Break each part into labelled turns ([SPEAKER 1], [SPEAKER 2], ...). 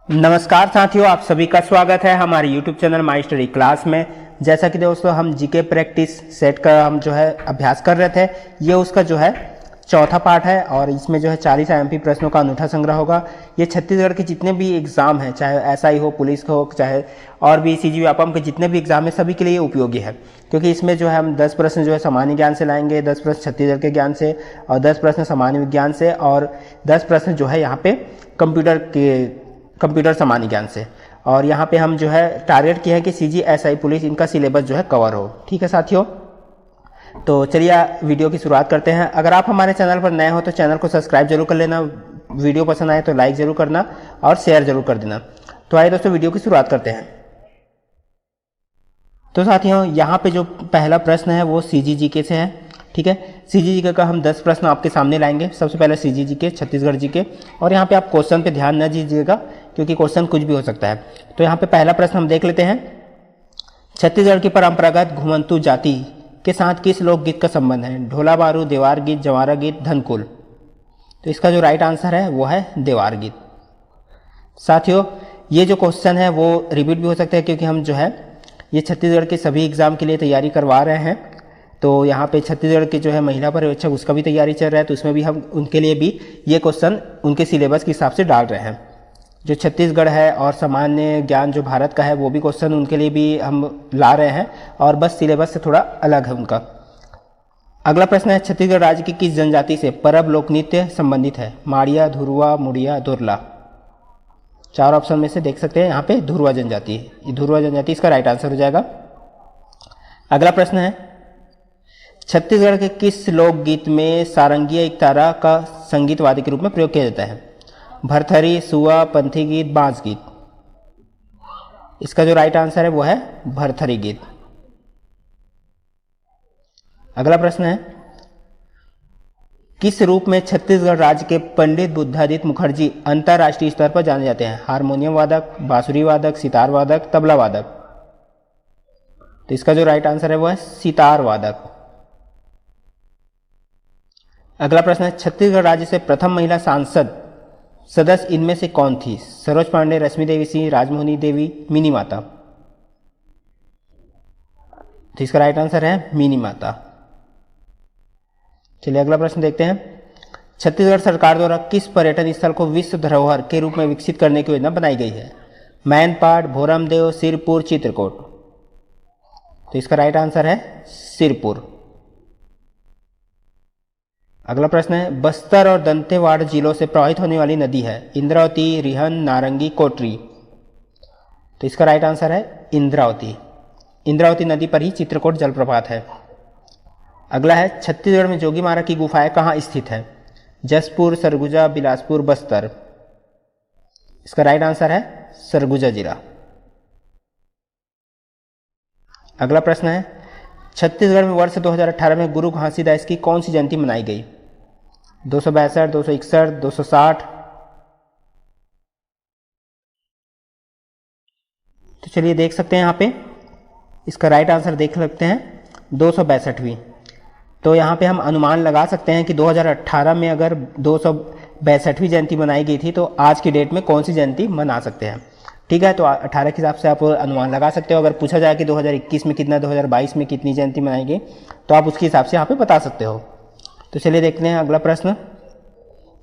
[SPEAKER 1] नमस्कार साथियों, आप सभी का स्वागत है हमारे YouTube channel my study class में। जैसा कि दोस्तों हम जीके प्रैक्टिस सेट का हम जो है अभ्यास कर रहे थे, ये उसका जो है चौथा पार्ट है और इसमें जो है 40 IMP प्रश्नों का अनूठा संग्रह होगा। ये छत्तीसगढ़ के जितने भी एग्जाम हैं, चाहे एसआई हो, पुलिस हो, चाहे और भी सीजी व्यापम के जितने भी एग्जाम है, सभी के लिए उपयोगी है, क्योंकि इसमें जो है हम 10 प्रश्न जो है सामान्य ज्ञान से लाएंगे, 10 प्रश्न छत्तीसगढ़ के ज्ञान से और 10 प्रश्न सामान्य विज्ञान से और 10 प्रश्न जो है यहाँ पे कंप्यूटर सामान्य ज्ञान से। और यहाँ पे हम जो है टारगेट किया है कि सीजी एसआई पुलिस इनका सिलेबस जो है कवर हो। ठीक है साथियों, तो चलिए वीडियो की शुरुआत करते हैं। अगर आप हमारे चैनल पर नए हो तो चैनल को सब्सक्राइब जरूर कर लेना, वीडियो पसंद आए तो लाइक जरूर करना और शेयर जरूर कर देना। तो आइए दोस्तों वीडियो की शुरुआत करते हैं। तो साथियों यहाँ पे जो पहला प्रश्न है वो सीजीजीके से है। ठीक है, सीजीजीके का हम 10 प्रश्न आपके सामने लाएंगे। सबसे पहले सीजीजीके छत्तीसगढ़ जीके, और यहाँ पे आप क्वेश्चन पे ध्यान न दीजिएगा क्योंकि क्वेश्चन कुछ भी हो सकता है। तो यहाँ पे पहला प्रश्न हम देख लेते हैं। छत्तीसगढ़ की परंपरागत घुमंतु जाति के साथ किस लोकगीत का संबंध है? ढोला बारू, देवार गीत, जवारा गीत, धनकुल। तो इसका जो राइट आंसर है वो है देवार गीत। साथियों ये जो क्वेश्चन है वो रिपीट भी हो सकता है क्योंकि हम जो है ये छत्तीसगढ़ के सभी एग्जाम के लिए तैयारी करवा रहे हैं। तो यहाँ पे छत्तीसगढ़ के जो है महिला पर्यवेक्षक उसका भी तैयारी चल रहा है, तो उसमें भी हम उनके लिए भी ये क्वेश्चन उनके सिलेबस के हिसाब से डाल रहे हैं। जो छत्तीसगढ़ है और सामान्य ज्ञान जो भारत का है वो भी क्वेश्चन उनके लिए भी हम ला रहे हैं, और बस सिलेबस से थोड़ा अलग है उनका। अगला प्रश्न है, छत्तीसगढ़ राज्य की किस जनजाति से परब लोक नृत्य संबंधित है? माड़िया, धुरवा, मुड़िया, दुर्ला। 4 ऑप्शन में से देख सकते हैं यहाँ पे धुरवा जनजाति, ये धुरवा जनजाति इसका राइट आंसर हो जाएगा। अगला प्रश्न है, छत्तीसगढ़ के किस लोकगीत में सारंगिया एकतारा का संगीत वाद्य के रूप में प्रयोग किया जाता है? भरथरी, सुआ, पंथी गीत, बांस गीत। इसका जो राइट आंसर है वो है भरथरी गीत। अगला प्रश्न है, किस रूप में छत्तीसगढ़ राज्य के पंडित बुद्धादित्य मुखर्जी अंतर्राष्ट्रीय स्तर पर जाने जाते हैं? हारमोनियम वादक, बांसुरी वादक, सितार वादक, तबला वादक। तो इसका जो राइट आंसर है वो है सितार वादक। अगला प्रश्न है, छत्तीसगढ़ राज्य से प्रथम महिला सांसद सदस्य इनमें से कौन थी? सरोज पांडे, रश्मि देवी सिंह, राजमोहनी देवी, मिनी माता। तो इसका राइट आंसर है मिनी माता। चलिए अगला प्रश्न देखते हैं। छत्तीसगढ़ सरकार द्वारा किस पर्यटन स्थल को विश्व धरोहर के रूप में विकसित करने की योजना बनाई गई है? मैनपाट, भोरमदेव, सिरपुर, चित्रकोट। तो इसका राइट आंसर है सिरपुर। अगला प्रश्न है, बस्तर और दंतेवाड़ा जिलों से प्रवाहित होने वाली नदी है? इंद्रावती, रिहन, नारंगी, कोटरी। तो इसका राइट आंसर है इंद्रावती। इंद्रावती नदी पर ही चित्रकोट जलप्रपात है। अगला है, छत्तीसगढ़ में जोगी मारा की गुफाएं कहाँ स्थित है? जसपुर, सरगुजा, बिलासपुर, बस्तर। इसका राइट आंसर है सरगुजा जिला। अगला प्रश्न है, छत्तीसगढ़ में वर्ष 2018 में गुरु घासीदास की कौन सी जयंती मनाई गई? 262, 261, 260। तो चलिए देख सकते हैं यहाँ पे इसका राइट आंसर देख सकते हैं 262वीं। तो यहाँ पे हम अनुमान लगा सकते हैं कि 2018 में अगर 262वीं जयंती मनाई गई थी तो आज की डेट में कौन सी जयंती मना सकते हैं। ठीक है, तो 18 के हिसाब से आप अनुमान लगा सकते हो। अगर पूछा जाए कि 2021 में कितना, 2022 में कितनी जयंती मनाई गई, तो आप उसके हिसाब से यहाँ पे बता सकते हो। तो चलिए देखते हैं अगला प्रश्न।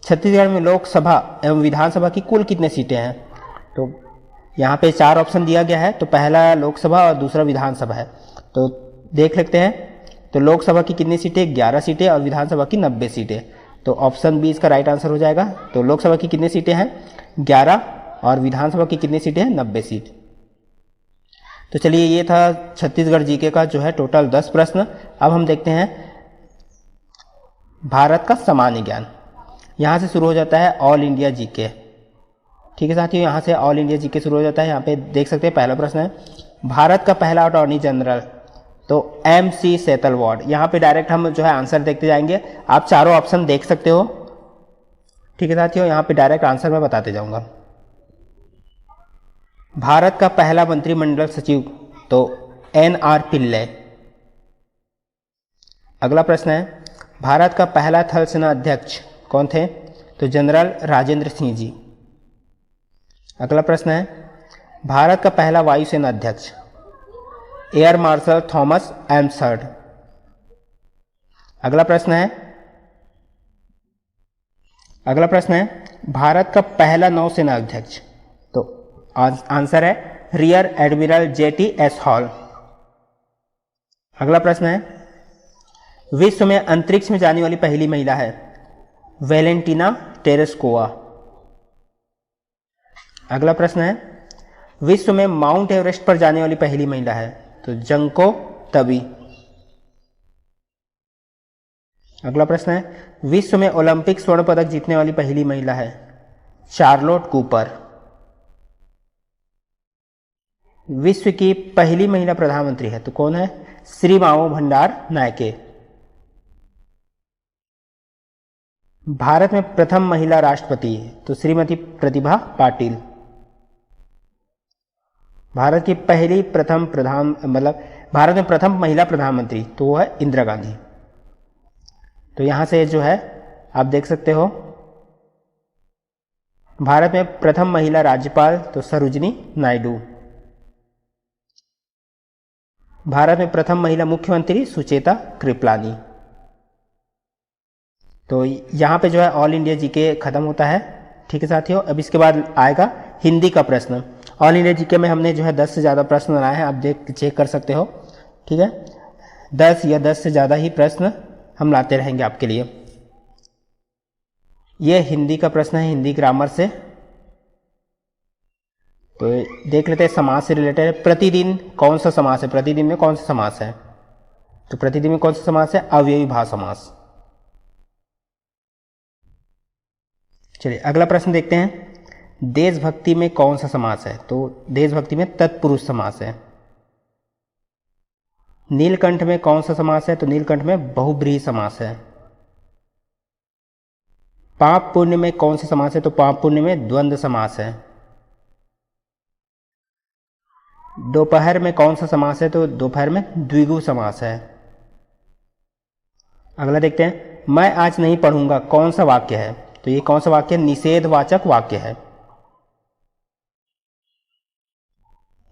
[SPEAKER 1] छत्तीसगढ़ में लोकसभा एवं विधानसभा की कुल कितने सीटें हैं? तो यहाँ पे 4 ऑप्शन दिया गया है, तो पहला लोकसभा और दूसरा विधानसभा है। तो देख लेते हैं। तो लोकसभा की कितनी सीटें? 11 सीटें और विधानसभा की 90 सीटें। तो ऑप्शन बी इसका राइट आंसर हो जाएगा। तो लोकसभा की कितनी सीटें हैं? 11, और विधानसभा की कितनी सीटें हैं? 90 सीट। तो चलिए ये था छत्तीसगढ़ जीके का जो है टोटल 10 प्रश्न। अब हम देखते हैं भारत का सामान्य ज्ञान। यहाँ से शुरू हो जाता है ऑल इंडिया जीके। ठीक है साथियों, यहाँ से ऑल इंडिया जीके शुरू हो जाता है। यहाँ पे देख सकते हैं पहला प्रश्न है, भारत का पहला अटॉर्नी जनरल? तो MC सेतलवाड। यहाँ पे डायरेक्ट हम जो है आंसर देखते जाएंगे। आप चारों ऑप्शन देख सकते हो। ठीक है साथियों, यहाँ पे डायरेक्ट आंसर मैं बताते जाऊंगा। भारत का पहला मंत्रिमंडल सचिव? तो NR पिल्ले। अगला प्रश्न है, भारत का पहला थल सेना अध्यक्ष कौन थे? तो जनरल राजेंद्र सिंह जी। अगला प्रश्न है, भारत का पहला वायुसेना अध्यक्ष एयर मार्शल थॉमस एम्सहर्ड। अगला प्रश्न है, भारत का पहला नौसेना अध्यक्ष, तो आंसर है रियर एडमिरल JTS हॉल। अगला प्रश्न है, विश्व में अंतरिक्ष में जाने वाली पहली महिला है, वेलेंटिना टेरेस्कोवा। अगला प्रश्न है, विश्व में माउंट एवरेस्ट पर जाने वाली पहली महिला है, तो जंको तबी। अगला प्रश्न है, विश्व में ओलंपिक स्वर्ण पदक जीतने वाली पहली महिला है, चार्लोट कूपर। विश्व की पहली महिला प्रधानमंत्री है, तो कौन है, श्रीमावो भंडार नायके। भारत में प्रथम महिला राष्ट्रपति, तो श्रीमती प्रतिभा पाटिल। भारत की पहली भारत में प्रथम महिला प्रधानमंत्री, तो वो है इंदिरा गांधी। तो यहां से जो है आप देख सकते हो, भारत में प्रथम महिला राज्यपाल, तो सरोजिनी नायडू। भारत में प्रथम महिला मुख्यमंत्री सुचेता कृपलानी। तो यहां पे जो है ऑल इंडिया जीके खत्म होता है। ठीक है साथियों, अब इसके बाद आएगा हिंदी का प्रश्न। ऑल इंडिया जीके में हमने जो है 10 से ज़्यादा प्रश्न बनाए हैं, आप चेक कर सकते हो। ठीक है, 10 या 10 से ज़्यादा ही प्रश्न हम लाते रहेंगे आपके लिए। ये हिंदी का प्रश्न है, हिंदी ग्रामर से। तो देख लेते हैं, समास से रिलेटेड है। प्रतिदिन कौन सा समास है, प्रतिदिन में कौन सा समास है, तो प्रतिदिन में कौन सा समास है, अवयवी भाव समास। चलिए अगला प्रश्न देखते हैं, देशभक्ति में कौन सा समास है, तो देशभक्ति में तत्पुरुष समास है। नीलकंठ में कौन सा समास है, तो नीलकंठ में बहुब्रीहि समास है। पाप पुण्य में कौन सा समास है, तो पाप पुण्य में द्वंद्व समास है। दोपहर में कौन सा समास है, तो दोपहर में द्विगु समास है। अगला देखते हैं, मैं आज नहीं पढ़ूंगा कौन सा वाक्य है, तो ये कौन सा वाक्य, निषेधवाचक वाक्य है।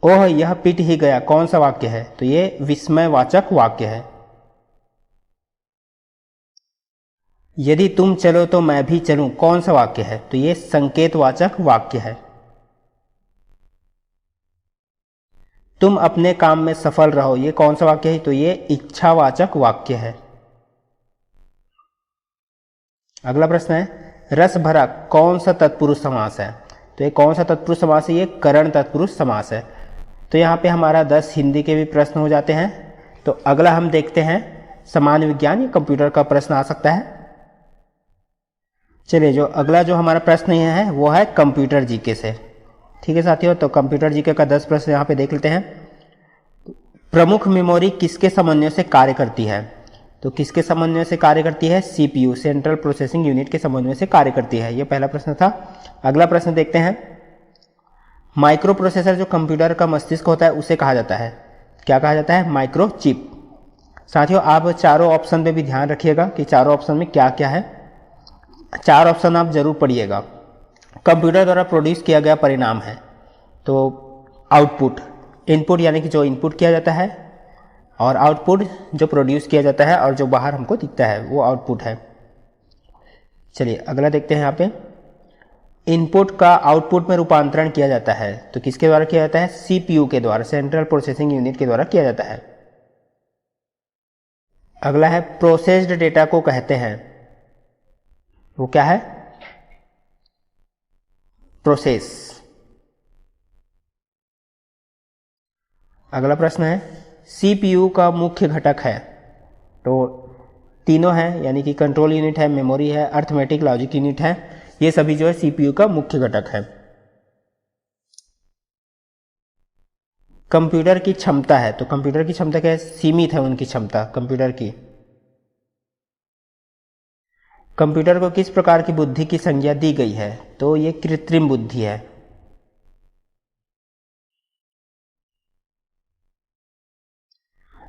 [SPEAKER 1] ओह यह पिट ही गया कौन सा वाक्य है, तो ये विस्मयवाचक वाक्य है। यदि तुम चलो तो मैं भी चलूं कौन सा वाक्य है, तो ये संकेतवाचक वाक्य है। तुम अपने काम में सफल रहो ये कौन सा वाक्य है, तो ये इच्छावाचक वाक्य है। अगला प्रश्न है, रस भरा कौन सा तत्पुरुष समास है, तो ये कौन सा तत्पुरुष समास है, ये करण तत्पुरुष समास है। तो यहाँ पे हमारा 10 हिंदी के भी प्रश्न हो जाते हैं। तो अगला हम देखते हैं, सामान्य विज्ञान या कंप्यूटर का प्रश्न आ सकता है। चलिए जो अगला जो हमारा प्रश्न ये है वो है कंप्यूटर जीके से। ठीक है साथियों, तो कंप्यूटर जीके का 10 प्रश्न यहाँ पे देख लेते हैं। प्रमुख मेमोरी किसके समन्वय से कार्य करती है, तो किसके समन्वय से कार्य करती है, CPU सेंट्रल प्रोसेसिंग यूनिट के समन्वय से कार्य करती है। ये पहला प्रश्न था। अगला प्रश्न देखते हैं, माइक्रो प्रोसेसर जो कंप्यूटर का मस्तिष्क होता है उसे कहा जाता है, क्या कहा जाता है, माइक्रो चिप। साथियों आप चारों ऑप्शन पे भी ध्यान रखिएगा कि चारों ऑप्शन में क्या क्या है, 4 ऑप्शन आप जरूर पढ़िएगा। कंप्यूटर द्वारा प्रोड्यूस किया गया परिणाम है, तो आउटपुट, इनपुट यानी कि जो इनपुट किया जाता है, और आउटपुट जो प्रोड्यूस किया जाता है और जो बाहर हमको दिखता है वो आउटपुट है। चलिए अगला देखते हैं, यहाँ पे इनपुट का आउटपुट में रूपांतरण किया जाता है, तो किसके द्वारा किया जाता है, CPU के द्वारा, सेंट्रल प्रोसेसिंग यूनिट के द्वारा किया जाता है। अगला है प्रोसेस्ड डेटा को कहते हैं, वो क्या है, प्रोसेस। अगला प्रश्न है, CPU का मुख्य घटक है, तो तीनों हैं, यानी कि कंट्रोल यूनिट है, मेमोरी है, अर्थमेटिक लॉजिक यूनिट है, ये सभी जो है CPU का मुख्य घटक है। कंप्यूटर की क्षमता है, तो कंप्यूटर की क्षमता क्या है, सीमित है उनकी क्षमता कंप्यूटर की। कंप्यूटर को किस प्रकार की बुद्धि की संज्ञा दी गई है, तो ये कृत्रिम बुद्धि है।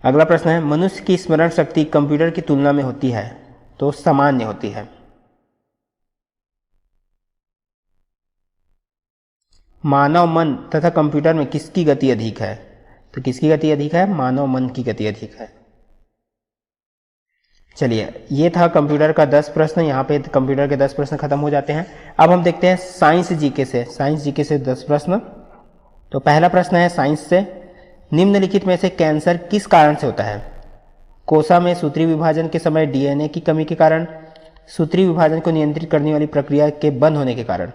[SPEAKER 1] अगला प्रश्न है, मनुष्य की स्मरण शक्ति कंप्यूटर की तुलना में होती है, तो सामान्य होती है। मानव मन तथा कंप्यूटर में किसकी गति अधिक है? तो किसकी गति अधिक है? मानव मन की गति अधिक है। चलिए, ये था कंप्यूटर का 10 प्रश्न। यहाँ पे कंप्यूटर के 10 प्रश्न खत्म हो जाते हैं। अब हम देखते हैं साइंस जीके से। साइंस जीके से 10 प्रश्न। तो पहला प्रश्न है साइंस से, निम्नलिखित में से कैंसर किस कारण से होता है? कोसा में सूत्री विभाजन के समय डीएनए की कमी के कारण, सूत्री विभाजन को नियंत्रित करने वाली प्रक्रिया के बंद होने के कारण,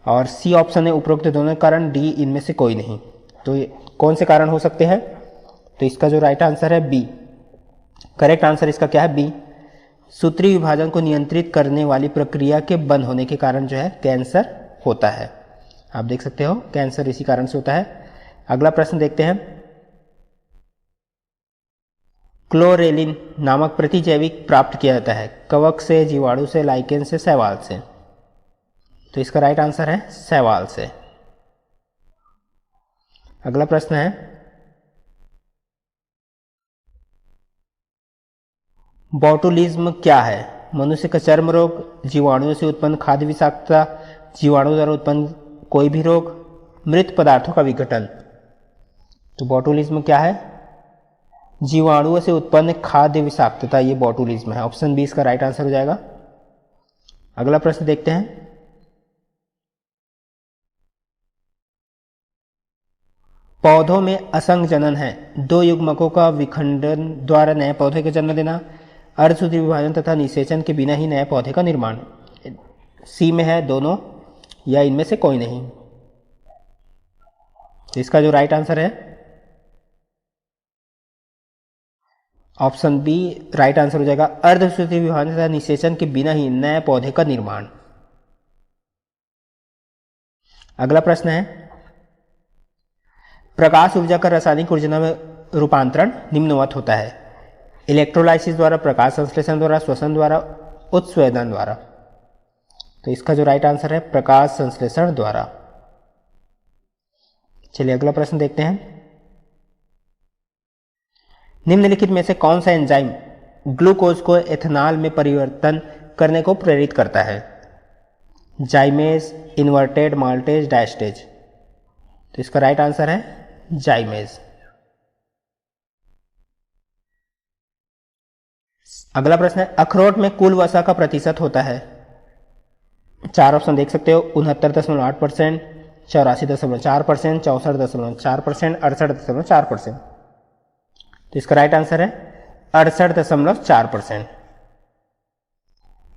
[SPEAKER 1] और सी ऑप्शन है उपरोक्त दोनों कारण, डी इनमें से कोई नहीं। तो कौन से कारण हो सकते हैं? तो इसका जो राइट आंसर है बी। करेक्ट आंसर इसका क्या है? बी। सूत्री विभाजन को नियंत्रित करने वाली प्रक्रिया के बंद होने के कारण जो है कैंसर होता है। आप देख सकते हो कैंसर इसी कारण से होता है। अगला प्रश्न देखते हैं, क्लोरेलिन नामक प्रतिजैविक प्राप्त किया जाता है कवक से, जीवाणु से, लाइकेन से, शैवाल से? तो इसका राइट आंसर है शैवाल से। अगला प्रश्न है, बोटुलिज्म क्या है? मनुष्य का चर्म रोग, जीवाणुओं से उत्पन्न खाद्य विषाक्तता, जीवाणु द्वारा उत्पन्न कोई भी रोग, मृत पदार्थों का विघटन? तो बोटुलिज्म क्या है? जीवाणुओं से उत्पन्न खाद्य विषाक्तता, ये बोटुलिज्म है। ऑप्शन बी इसका राइट आंसर हो जाएगा। अगला प्रश्न देखते हैं, पौधों में असंग जनन है, 2 युग्मकों का विखंडन द्वारा नए पौधे का जन्म देना, अर्धसूत्री विभाजन तथा निषेचन के बिना ही नए पौधे का निर्माण। सी में है दोनों या इनमें से कोई नहीं। तो इसका जो राइट आंसर है ऑप्शन बी राइट आंसर हो जाएगा। अर्धसूत्री विभाजन तथा निषेचन के बिना ही नए पौधे का निर्माण। अगला प्रश्न है, प्रकाश ऊर्जा का रासायनिक ऊर्जा में रूपांतरण निम्नवत होता है, इलेक्ट्रोलाइसिस द्वारा, प्रकाश संश्लेषण द्वारा, श्वसन द्वारा, उत्स्वेदन द्वारा? तो इसका जो राइट आंसर है प्रकाश संश्लेषण द्वारा। चलिए अगला प्रश्न देखते हैं, निम्नलिखित में से कौन सा एंजाइम ग्लूकोज को एथेनॉल में परिवर्तन करने को प्रेरित करता है? जाइमेज, इन्वर्टेड माल्टेज, डायस्टेज? तो इसका राइट आंसर है जाइमेज। अगला प्रश्न है, अखरोट में कुल वसा का प्रतिशत होता है? 4 ऑप्शन देख सकते हो, 69.8%, 84.4%, 64.4%, 68.4%। तो इसका राइट आंसर है 68.4%।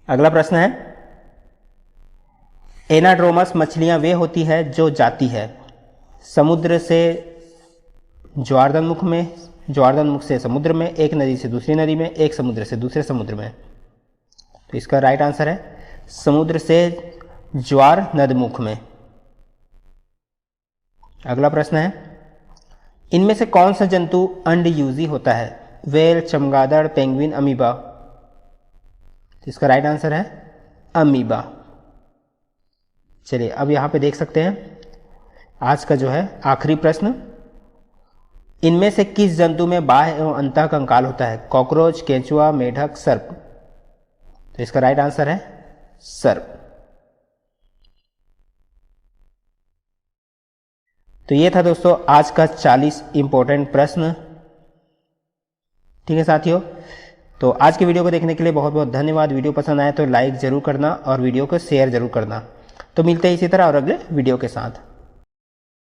[SPEAKER 1] अगला प्रश्न है, एनाड्रोमस मछलियां वे होती है जो जाती है समुद्र से ज्वारदानमुख में, ज्वारदानमुख से समुद्र में, एक नदी से दूसरी नदी में, एक समुद्र से दूसरे समुद्र में? तो इसका राइट आंसर है समुद्र से ज्वार नदमुख में। अगला प्रश्न है, इनमें से कौन सा जंतु अंडयूजी होता है? व्हेल, चमगादड़, पेंगुइन, अमीबा? इसका राइट आंसर है अमीबा। चलिए अब यहां पे देख सकते हैं आज का जो है आखिरी प्रश्न, इनमें से किस जंतु में बाह्य एवं अंतः कंकाल होता है? कॉकरोच, केंचुआ, मेढक, सर्प? तो इसका राइट आंसर है सर्प। तो ये था दोस्तों आज का 40 इंपॉर्टेंट प्रश्न। ठीक है साथियों, तो आज के वीडियो को देखने के लिए बहुत बहुत धन्यवाद। वीडियो पसंद आए तो लाइक जरूर करना और वीडियो को शेयर जरूर करना। तो मिलते हैं इसी तरह और अगले वीडियो के साथ।